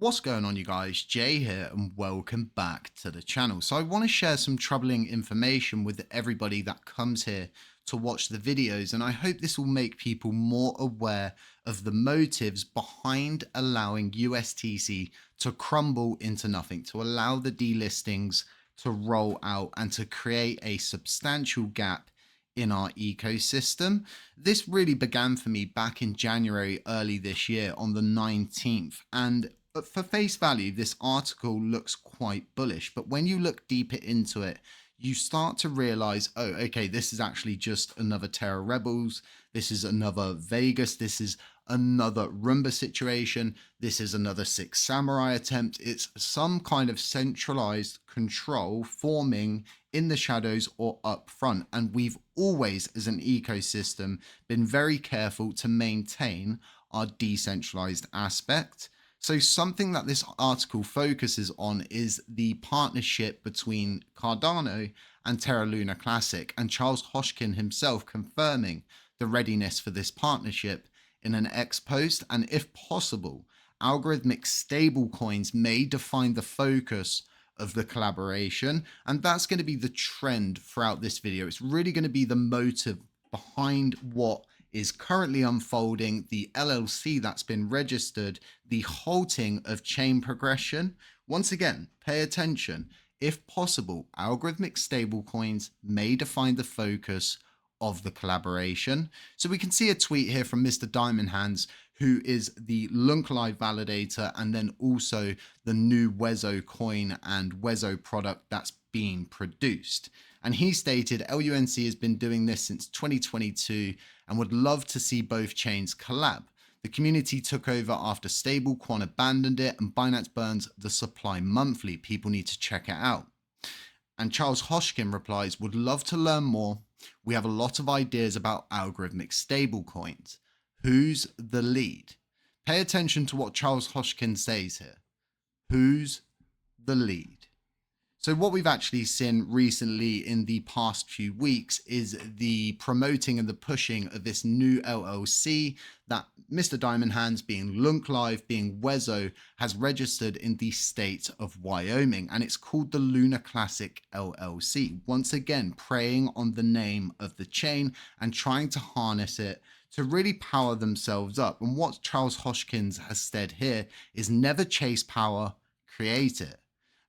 What's going on, you guys? Jay here, and welcome back to the channel. So I want to share some troubling information with everybody that comes here to watch the videos, and I hope this will make people more aware of the motives behind allowing USTC to crumble into nothing, to allow the delistings to roll out and to create a substantial gap in our ecosystem. This really began for me back in January early this year on the 19th, and for face value, this article looks quite bullish, but when you look deeper into it, you start to realize, oh, okay, this is actually just another Terra Rebels. This is another Vegas. This is another Roomba situation. This is another Six Samurai attempt. It's some kind of centralized control forming in the shadows or up front. And we've always, as an ecosystem, been very careful to maintain our decentralized aspect. So something that this article focuses on is the partnership between Cardano and Terra Luna Classic, and Charles Hoshkin himself confirming the readiness for this partnership in an X post. And if possible, algorithmic stablecoins may define the focus of the collaboration. And that's going to be the trend throughout this video. It's really going to be the motive behind what is currently unfolding, the LLC that's been registered, the halting of chain progression. Once again, pay attention. If possible, algorithmic stablecoins may define the focus of the collaboration. So we can see a tweet here from Mr. Diamond Hands, who is the Lunk Live validator and then also the new Wezo coin and Wezo product that's being produced. And he stated LUNC has been doing this since 2022 and would love to see both chains collab. The community took over after Stablecoin abandoned it, and Binance burns the supply monthly. People need to check it out. And Charles Hoshkin replies, would love to learn more. We have a lot of ideas about algorithmic stablecoins. Who's the lead? Pay attention to what Charles Hoshkin says here. Who's the lead? So what we've actually seen recently in the past few weeks is the promoting and the pushing of this new LLC that Mr. Diamond Hands, being Lunk Live, being Wezo, has registered in the state of Wyoming, and it's called the Luna Classic LLC. Once again, preying on the name of the chain and trying to harness it to really power themselves up. And what Charles Hoshkins has said here is never chase power, create it.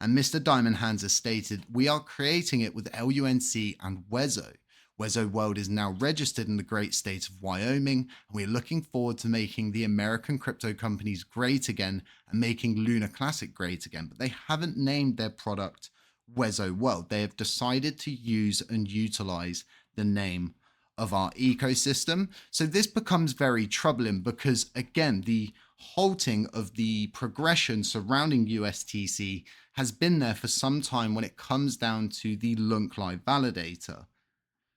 And Mr. Diamond Hands has stated, we are creating it with LUNC and Wezo. Wezo World is now registered in the great state of Wyoming, and we're looking forward to making the American crypto companies great again and making Luna Classic great again. But they haven't named their product Wezo World. They have decided to use and utilize the name of our ecosystem. So this becomes very troubling because, again, the halting of the progression surrounding USTC has been there for some time when it comes down to the Lunk Live validator.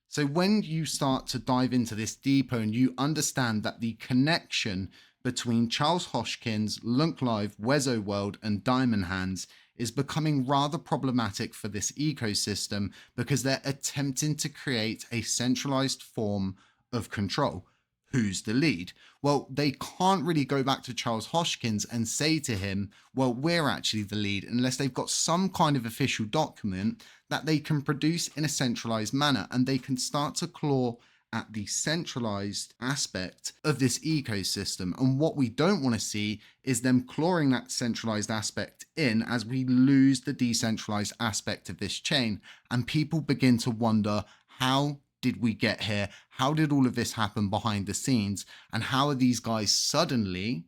So when you start to dive into this deeper and you understand that the connection between Charles Hoshkins, Lunk Live, Wezo World, and Diamond Hands is becoming rather problematic for this ecosystem because they're attempting to create a centralized form of control. Who's the lead? Well, they can't really go back to Charles Hoshkins and say to him, well, we're actually the lead, unless they've got some kind of official document that they can produce in a centralized manner, and they can start to claw at the centralized aspect of this ecosystem. And what we don't want to see is them clawing that centralized aspect in as we lose the decentralized aspect of this chain, and people begin to wonder, how did we get here? How did all of this happen behind the scenes? And how are these guys suddenly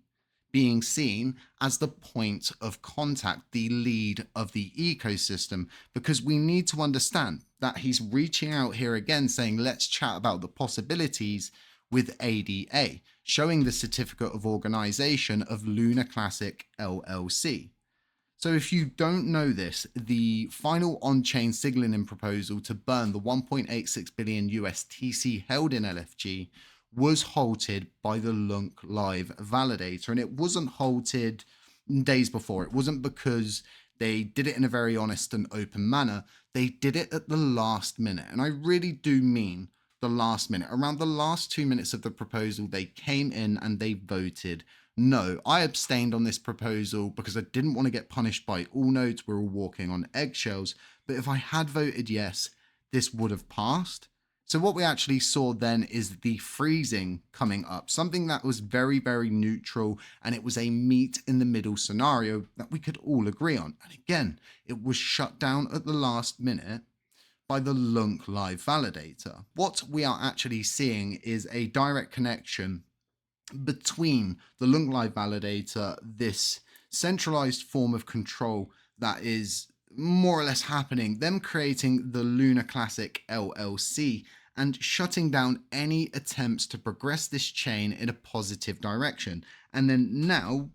being seen as the point of contact, the lead of the ecosystem? Because we need to understand that he's reaching out here again saying, let's chat about the possibilities with ADA, showing the certificate of organization of Luna Classic LLC. So if you don't know this, the final on-chain signaling proposal to burn the 1.86 billion USTC held in LFG was halted by the Lunk Live validator. And it wasn't halted days before. It wasn't because they did it in a very honest and open manner. They did it at the last minute. And I really do mean the last minute. Around the last 2 minutes of the proposal, they came in and they voted No, I abstained on this proposal because I didn't want to get punished by all nodes. We're all walking on eggshells. But if I had voted yes, this would have passed. So what we actually saw then is the freezing coming up, something that was very, very neutral, and it was a meet in the middle scenario that we could all agree on. And again, it was shut down at the last minute by the Lunk Live validator. What we are actually seeing is a direct connection between the Lunk Live validator, this centralized form of control that is more or less happening, them creating the Lunar Classic LLC and shutting down any attempts to progress this chain in a positive direction. And then now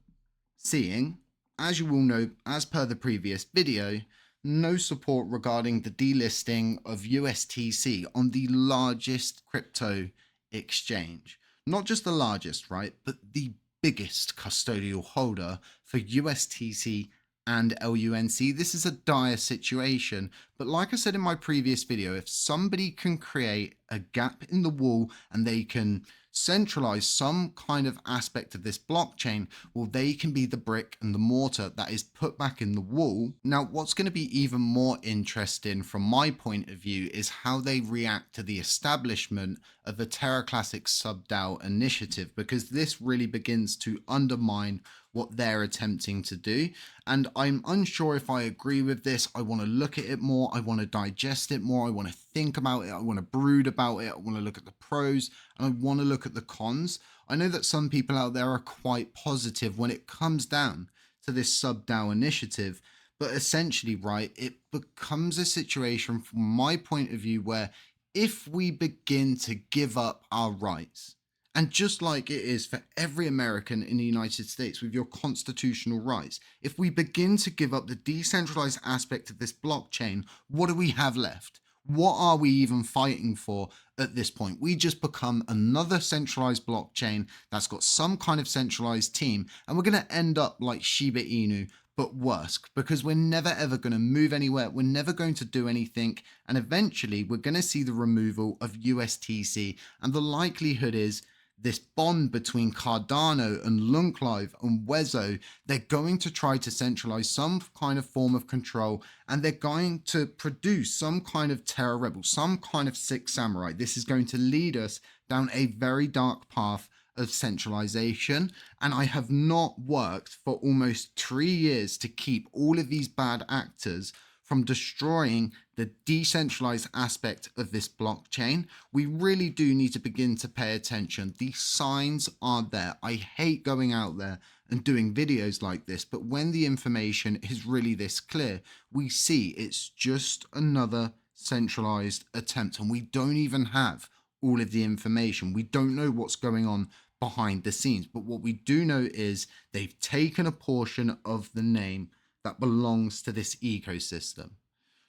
seeing, as you will know, as per the previous video, no support regarding the delisting of USTC on the largest crypto exchange. Not just the largest, right, but the biggest custodial holder for USTC and LUNC. This is a dire situation, but like I said in my previous video, if somebody can create a gap in the wall and they can centralize some kind of aspect of this blockchain, well, they can be the brick and the mortar that is put back in the wall. Now, what's going to be even more interesting from my point of view is how they react to the establishment of the Terra Classic sub-DAO initiative, because this really begins to undermine what they're attempting to do. And I'm unsure if I agree with this. I want to look at it more. I want to digest it more. I want to think about it. I want to brood about it. I want to look at the pros and I want to look at the cons. I know that some people out there are quite positive when it comes down to this sub-DAO initiative, but essentially, right, it becomes a situation from my point of view where if we begin to give up our rights, and just like it is for every American in the United States with your constitutional rights, if we begin to give up the decentralized aspect of this blockchain, what do we have left? What are we even fighting for at this point? We just become another centralized blockchain that's got some kind of centralized team, and we're going to end up like Shiba Inu, but worse, because we're never ever going to move anywhere. We're never going to do anything. And eventually we're going to see the removal of USTC. And the likelihood is this bond between Cardano and Lunk Live and Wezo, they're going to try to centralize some kind of form of control, and they're going to produce some kind of Terra Rebel, some kind of Six Samurai. This is going to lead us down a very dark path of centralization. And I have not worked for almost 3 years to keep all of these bad actors from destroying the decentralized aspect of this blockchain. We really do need to begin to pay attention. The signs are there. I hate going out there and doing videos like this, but when the information is really this clear, we see it's just another centralized attempt, and we don't even have all of the information. We don't know what's going on behind the scenes, but what we do know is they've taken a portion of the name that belongs to this ecosystem,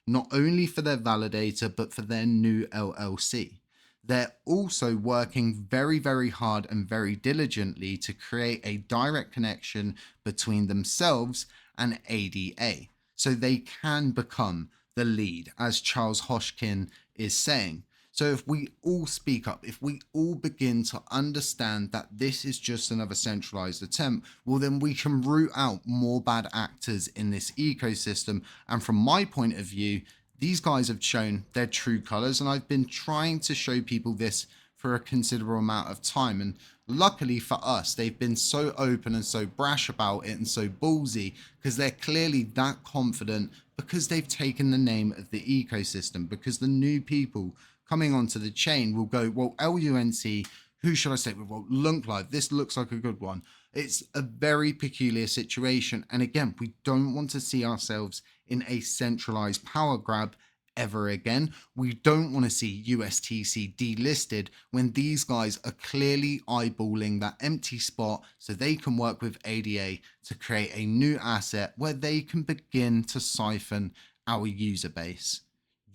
not only for their validator, but for their new LLC. They're also working very, very hard and very diligently to create a direct connection between themselves and ADA, so they can become the lead, as Charles Hoshkin is saying. So if we all speak up, if we all begin to understand that this is just another centralized attempt, well, then we can root out more bad actors in this ecosystem. And from my point of view, these guys have shown their true colors. And I've been trying to show people this for a considerable amount of time. And luckily for us, they've been so open and so brash about it and so ballsy, because they're clearly that confident, because they've taken the name of the ecosystem, because the new people coming onto the chain will go, well, LUNC, who should I say? Well, Lunk Live, this looks like a good one. It's a very peculiar situation. And again, we don't want to see ourselves in a centralized power grab ever again. We don't want to see USTC delisted when these guys are clearly eyeballing that empty spot so they can work with ADA to create a new asset where they can begin to siphon our user base.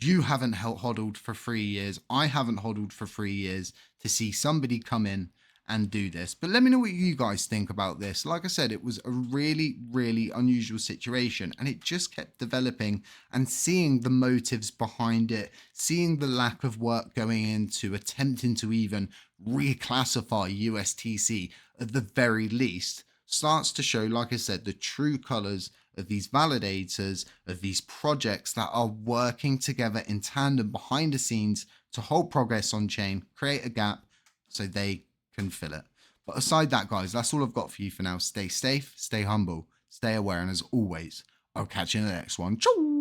You haven't hodled for 3 years. I haven't hodled for 3 years to see somebody come in and do this. But let me know what you guys think about this. Like I said, it was a really, really unusual situation, and it just kept developing, and seeing the motives behind it, seeing the lack of work going into attempting to even reclassify USTC at the very least, starts to show, like I said, the true colors of these validators, of these projects that are working together in tandem behind the scenes to hold progress on chain, create a gap so they can fill it. But aside that, guys, that's all I've got for you for now. Stay safe, stay humble, stay aware, and as always, I'll catch you in the next one. Ciao!